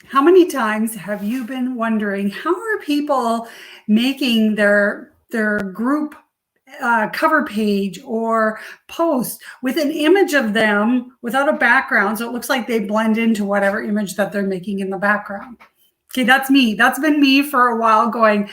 How many times have you been wondering how are people making their group cover page or post with an image of them without a background, so it looks like they blend into whatever image that they're making in the background? Okay, that's me. That's been me for a while going,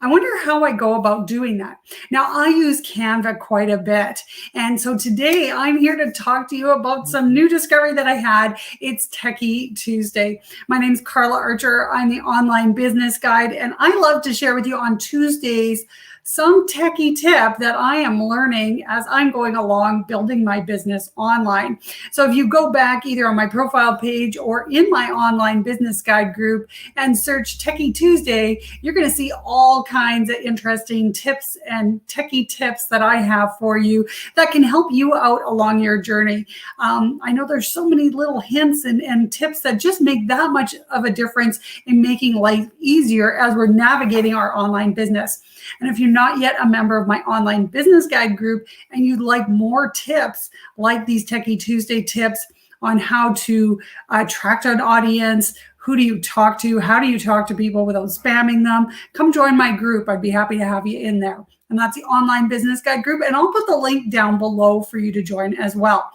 I wonder how I go about doing that. Now, I use Canva quite a bit. And so today I'm here to talk to you about some new discovery that I had. It's Techie Tuesday. My name's Carla Archer. I'm the online business guide, and I love to share with you on Tuesdays some techie tip that I am learning as I'm going along building my business online. So if you go back either on my profile page or in my online business guide group and search Techie Tuesday, you're going to see all kinds of interesting tips and techie tips that I have for you that can help you out along your journey. I know there's so many little hints and tips that just make that much of a difference in making life easier as we're navigating our online business. And if you're not yet a member of my online business guide group and you'd like more tips like these Techie Tuesday tips on how to attract an audience, who do you talk to, how do you talk to people without spamming them, come join my group. I'd be happy to have you in there. And that's the online business guide group. And I'll put the link down below for you to join as well.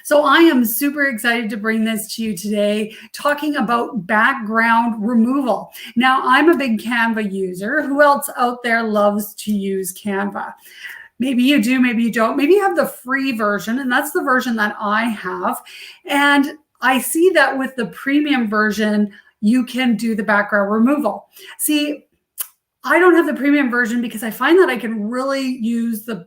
So I am super excited to bring this to you today, talking about background removal. Now, I'm a big Canva user. Who else out there loves to use Canva? Maybe you do, maybe you don't. Maybe you have the free version, and that's the version that I have. And I see that with the premium version, you can do the background removal. See, I don't have the premium version because I find that I can really use the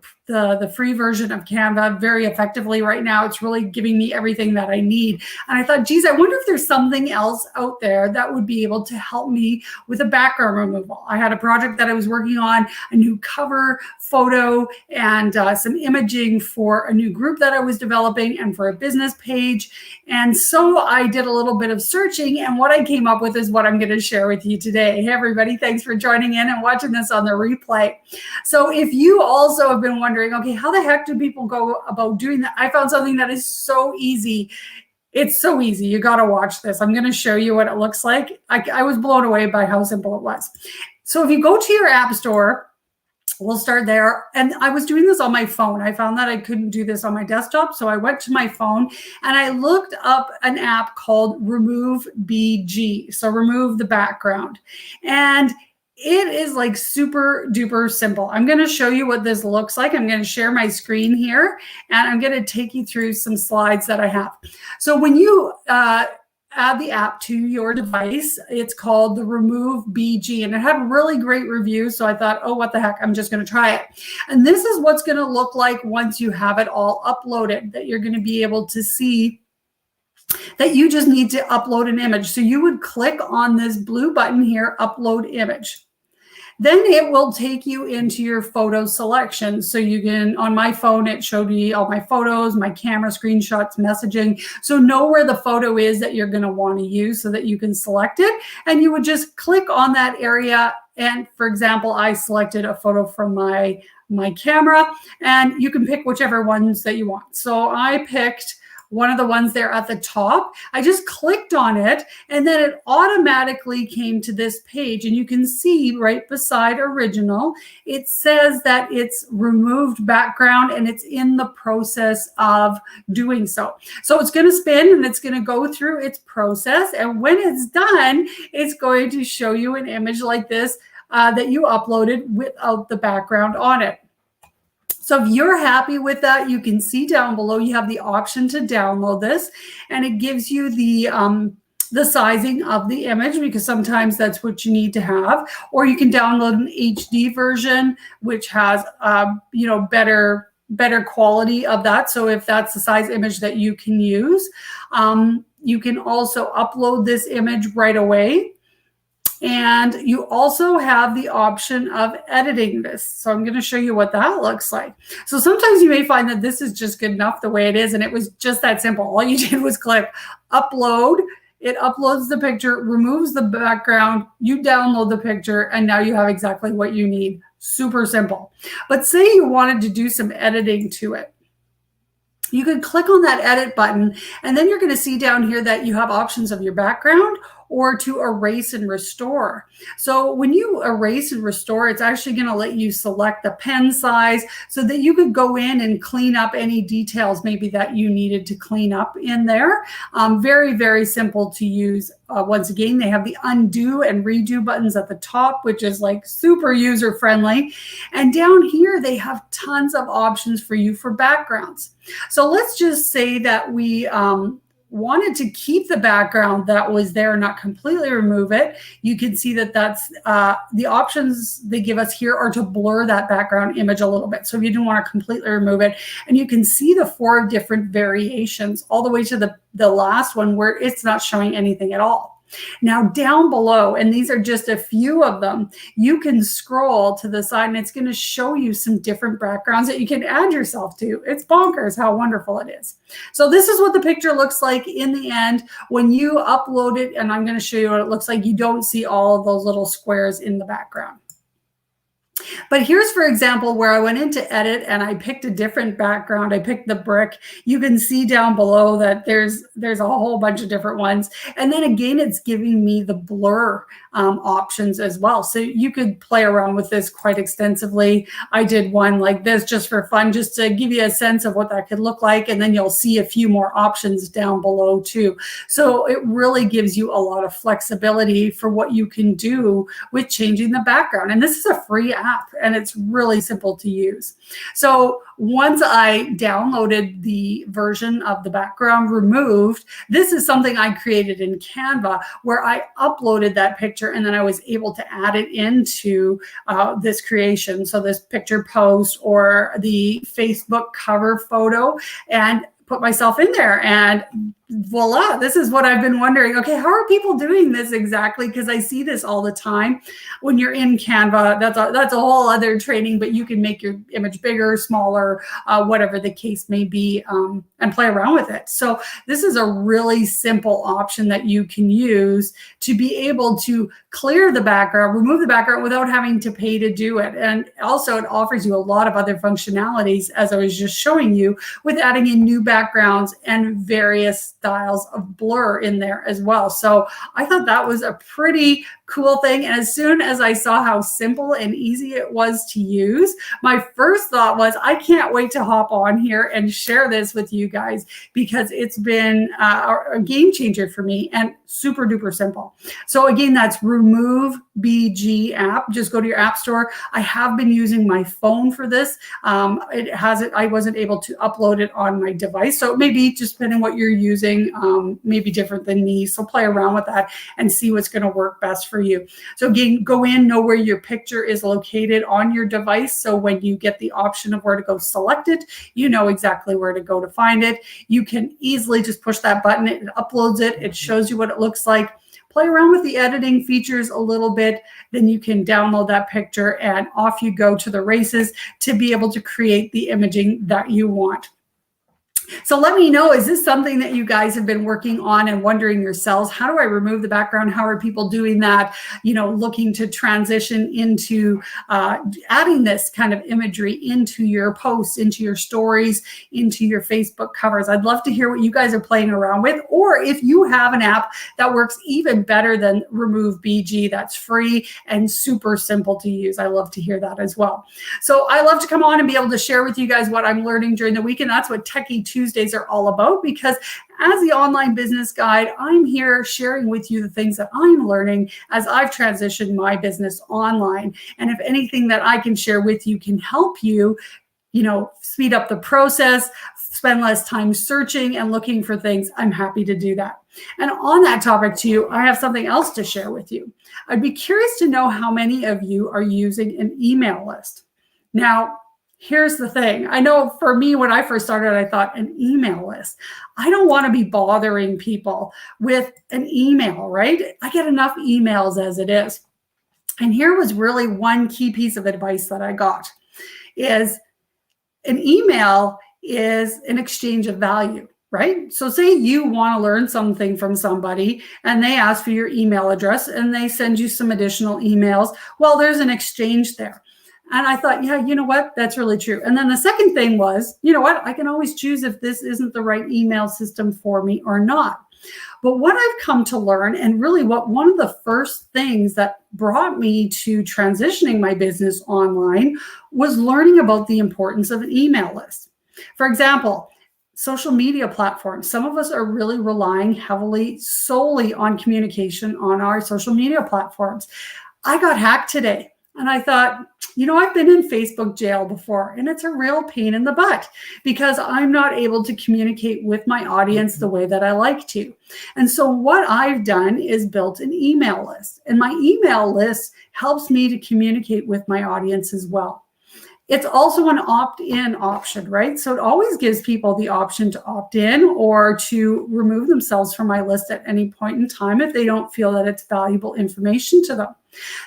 free version of Canva very effectively right now. It's really giving me everything that I need. And I thought, geez, I wonder if there's something else out there that would be able to help me with a background removal. I had a project that I was working on, a new cover photo and some imaging for a new group that I was developing and for a business page. And so I did a little bit of searching, and what I came up with is what I'm going to share with you today. Hey, everybody, thanks for joining in and watching this on the replay. So if you also have been wondering, okay, how the heck do people go about doing that? I found something that is so easy. It's so easy. You got to watch this. I'm going to show you what it looks like. I was blown away by how simple it was. So if you go to your app store, we'll start there. And I was doing this on my phone. I found that I couldn't do this on my desktop. So I went to my phone and I looked up an app called Remove BG. So remove the background. And it is like super duper simple. I'm going to show you what this looks like. I'm going to share my screen here and I'm going to take you through some slides that I have. So when you add the app to your device, it's called the Remove BG, and it had really great reviews. So I thought, oh, what the heck, I'm just going to try it. And this is what's going to look like once you have it all uploaded, that you're going to be able to see that you just need to upload an image. So you would click on this blue button here, upload image. Then it will take you into your photo selection. So you can, on my phone, it showed me all my photos, my camera screenshots, messaging. So know where the photo is that you're going to want to use so that you can select it. And you would just click on that area. And for example, I selected a photo from my camera, and you can pick whichever ones that you want. So I picked one of the ones there at the top. I just clicked on it and then it automatically came to this page, and you can see right beside original, it says that it's removed background and it's in the process of doing so. So it's going to spin and it's going to go through its process. And when it's done, it's going to show you an image like this that you uploaded without the background on it. So if you're happy with that, you can see down below, you have the option to download this, and it gives you the sizing of the image, because sometimes that's what you need to have, or you can download an HD version, which has, better quality of that. So if that's the size image that you can use, you can also upload this image right away. And you also have the option of editing this. So I'm going to show you what that looks like. So sometimes you may find that this is just good enough the way it is, and it was just that simple. All you did was click upload. It uploads the picture, removes the background, you download the picture, and now you have exactly what you need. Super simple. But say you wanted to do some editing to it. You can click on that edit button, and then you're going to see down here that you have options of your background or to erase and restore. So when you erase and restore, it's actually going to let you select the pen size so that you could go in and clean up any details maybe that you needed to clean up in there. Very, very simple to use. Once again, they have the undo and redo buttons at the top, which is like super user friendly. And down here, they have tons of options for you for backgrounds. So let's just say that we wanted to keep the background that was there, not completely remove it. You can see that that's the options they give us here are to blur that background image a little bit. So if you didn't want to completely remove it, and you can see the 4 different variations all the way to the last one where it's not showing anything at all. Now down below, and these are just a few of them, you can scroll to the side and it's going to show you some different backgrounds that you can add yourself to. It's bonkers how wonderful it is. So this is what the picture looks like in the end when you upload it, and I'm going to show you what it looks like. You don't see all of those little squares in the background. But here's, for example, where I went into edit and I picked a different background. I picked the brick. You can see down below that there's a whole bunch of different ones. And then again, it's giving me the blur options as well. So you could play around with this quite extensively. I did one like this just for fun, just to give you a sense of what that could look like. And then you'll see a few more options down below too. So it really gives you a lot of flexibility for what you can do with changing the background. And this is a free app, and it's really simple to use. So once I downloaded the version of the background removed, this is something I created in Canva where I uploaded that picture and then I was able to add it into this creation. So this picture post or the Facebook cover photo, and put myself in there, and voila, this is what I've been wondering. Okay, how are people doing this exactly? Because I see this all the time when you're in Canva. That's a whole other training, but you can make your image bigger, smaller, whatever the case may be, and play around with it. So this is a really simple option that you can use to be able to clear the background, remove the background without having to pay to do it. And also it offers you a lot of other functionalities, as I was just showing you, with adding in new backgrounds and various styles of blur in there as well. So I thought that was a pretty cool thing. And as soon as I saw how simple and easy it was to use, my first thought was, I can't wait to hop on here and share this with you guys, because it's been a game changer for me and super duper simple. So again, that's Remove BG app. Just go to your app store. I have been using my phone for this. I wasn't able to upload it on my device. So it may be, just depending on what you're using, maybe different than me. So play around with that and see what's going to work best for you. So again, go in, know where your picture is located on your device. So when you get the option of where to go select it, you know exactly where to go to find it. You can easily just push that button. It uploads it. It shows you what it looks like. Play around with the editing features a little bit, then you can download that picture and off you go to the races to be able to create the imaging that you want. So let me know, is this something that you guys have been working on and wondering yourselves, how do I remove the background? How are people doing that? You know, looking to transition into adding this kind of imagery into your posts, into your stories, into your Facebook covers. I'd love to hear what you guys are playing around with, or if you have an app that works even better than Remove BG, that's free and super simple to use. I love to hear that as well. So I love to come on and be able to share with you guys what I'm learning during the week, and that's what Techie Tuesdays are all about, because as the online business guide, I'm here sharing with you the things that I'm learning as I've transitioned my business online. And if anything that I can share with you can help you, you know, speed up the process, spend less time searching and looking for things, I'm happy to do that. And on that topic too, I have something else to share with you. I'd be curious to know how many of you are using an email list. Now, here's the thing. I know for me, when I first started, I thought, an email list. I don't want to be bothering people with an email, right? I get enough emails as it is. And here was really one key piece of advice that I got, is an email is an exchange of value, right? So say you want to learn something from somebody and they ask for your email address and they send you some additional emails. Well, there's an exchange there. And I thought, yeah, you know what? That's really true. And then the second thing was, you know what? I can always choose if this isn't the right email system for me or not. But what I've come to learn, and really what one of the first things that brought me to transitioning my business online, was learning about the importance of an email list. For example, social media platforms. Some of us are really relying heavily solely on communication on our social media platforms. I got hacked today. And I thought, you know, I've been in Facebook jail before, and it's a real pain in the butt because I'm not able to communicate with my audience the way that I like to. And so what I've done is built an email list, and my email list helps me to communicate with my audience as well. It's also an opt-in option, right? So it always gives people the option to opt in or to remove themselves from my list at any point in time if they don't feel that it's valuable information to them.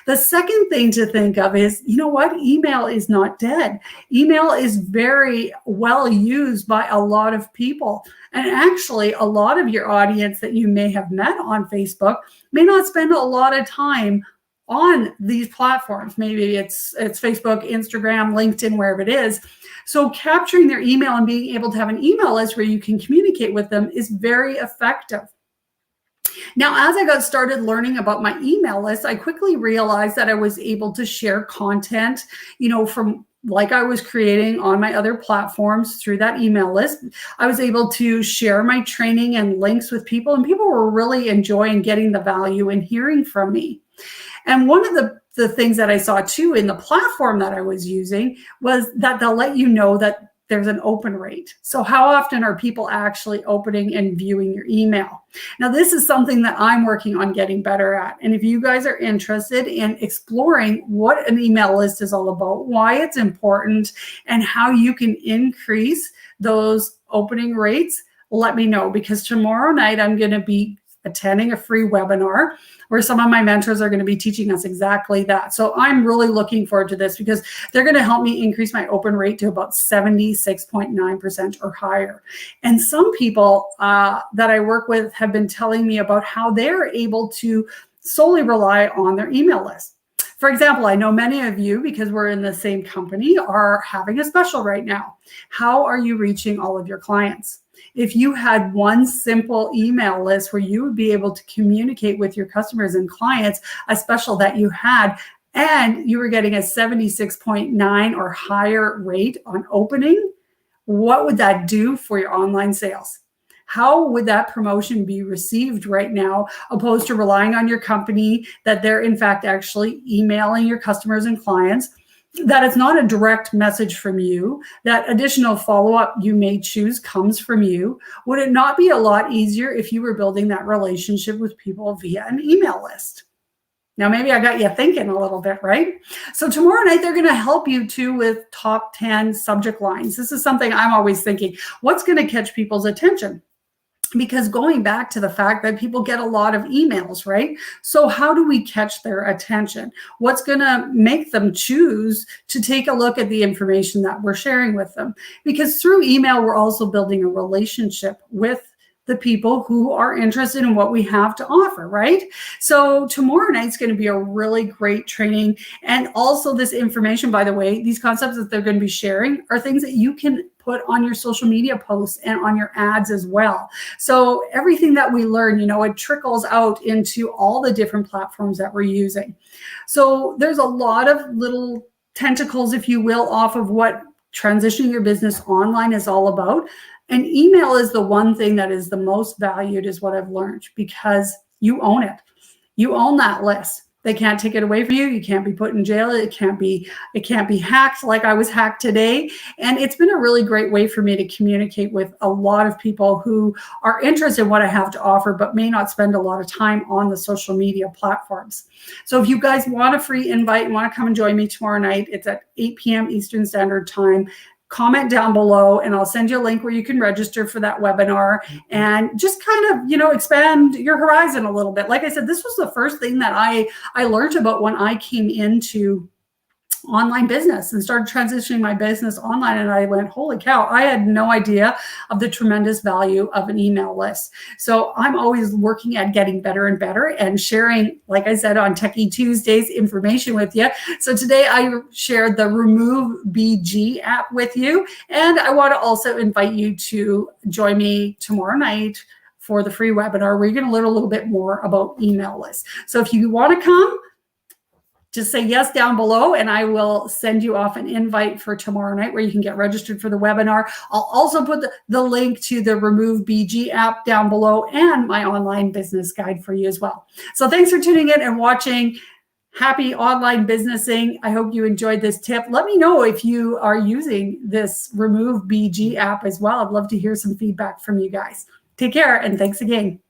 The second thing to think of is, you know what? Email is not dead. Email is very well used by a lot of people. And actually, a lot of your audience that you may have met on Facebook may not spend a lot of time on these platforms. Maybe it's Facebook, Instagram, LinkedIn, wherever it is. So capturing their email and being able to have an email list where you can communicate with them is very effective. Now, as I got started learning about my email list, I quickly realized that I was able to share content, you know, from like I was creating on my other platforms through that email list. I was able to share my training and links with people, and people were really enjoying getting the value and hearing from me. And one of the things that I saw too in the platform that I was using was that they'll let you know that there's an open rate. So how often are people actually opening and viewing your email? Now, this is something that I'm working on getting better at. And if you guys are interested in exploring what an email list is all about, why it's important, and how you can increase those opening rates, let me know, because tomorrow night I'm going to be attending a free webinar where some of my mentors are going to be teaching us exactly that. So I'm really looking forward to this because they're going to help me increase my open rate to about 76.9% or higher. And some people that I work with have been telling me about how they're able to solely rely on their email list. For example, I know many of you, because we're in the same company, are having a special right now. How are you reaching all of your clients? If you had one simple email list where you would be able to communicate with your customers and clients, a special that you had, and you were getting a 76.9 or higher rate on opening, what would that do for your online sales? How would that promotion be received right now, opposed to relying on your company that they're in fact actually emailing your customers and clients, that it's not a direct message from you, that additional follow-up you may choose comes from you? Would it not be a lot easier if you were building that relationship with people via an email list? Now, maybe I got you thinking a little bit, right? So tomorrow night, they're going to help you too with top 10 subject lines. This is something I'm always thinking, what's going to catch people's attention? Because going back to the fact that people get a lot of emails, right? So how do we catch their attention? What's going to make them choose to take a look at the information that we're sharing with them? Because through email, we're also building a relationship with the people who are interested in what we have to offer, right? So tomorrow night's going to be a really great training. And also this information, by the way, these concepts that they're going to be sharing are things that you can put on your social media posts and on your ads as well. So everything that we learn, you know, it trickles out into all the different platforms that we're using. So there's a lot of little tentacles, if you will, off of what transitioning your business online is all about. And email is the one thing that is the most valued, is what I've learned, because you own it. You own that list. They can't take it away from you. You can't be put in jail. It can't be hacked like I was hacked today. And it's been a really great way for me to communicate with a lot of people who are interested in what I have to offer, but may not spend a lot of time on the social media platforms. So if you guys want a free invite and want to come and join me tomorrow night, it's at 8 p.m. Eastern Standard Time. Comment down below and I'll send you a link where you can register for that webinar and just kind of, you know, expand your horizon a little bit. Like I said, this was the first thing that I learned about when I came into online business and started transitioning my business online. And I went, holy cow, I had no idea of the tremendous value of an email list. So I'm always working at getting better and better and sharing, like I said, on Techie Tuesdays, information with you. So today I shared the Remove BG app with you. And I want to also invite you to join me tomorrow night for the free webinar. We're going to learn a little bit more about email lists. So if you want to come, just say yes down below and I will send you off an invite for tomorrow night where you can get registered for the webinar. I'll also put the link to the Remove BG app down below and my online business guide for you as well. So thanks for tuning in and watching. Happy online businessing. I hope you enjoyed this tip. Let me know if you are using this Remove BG app as well. I'd love to hear some feedback from you guys. Take care and thanks again.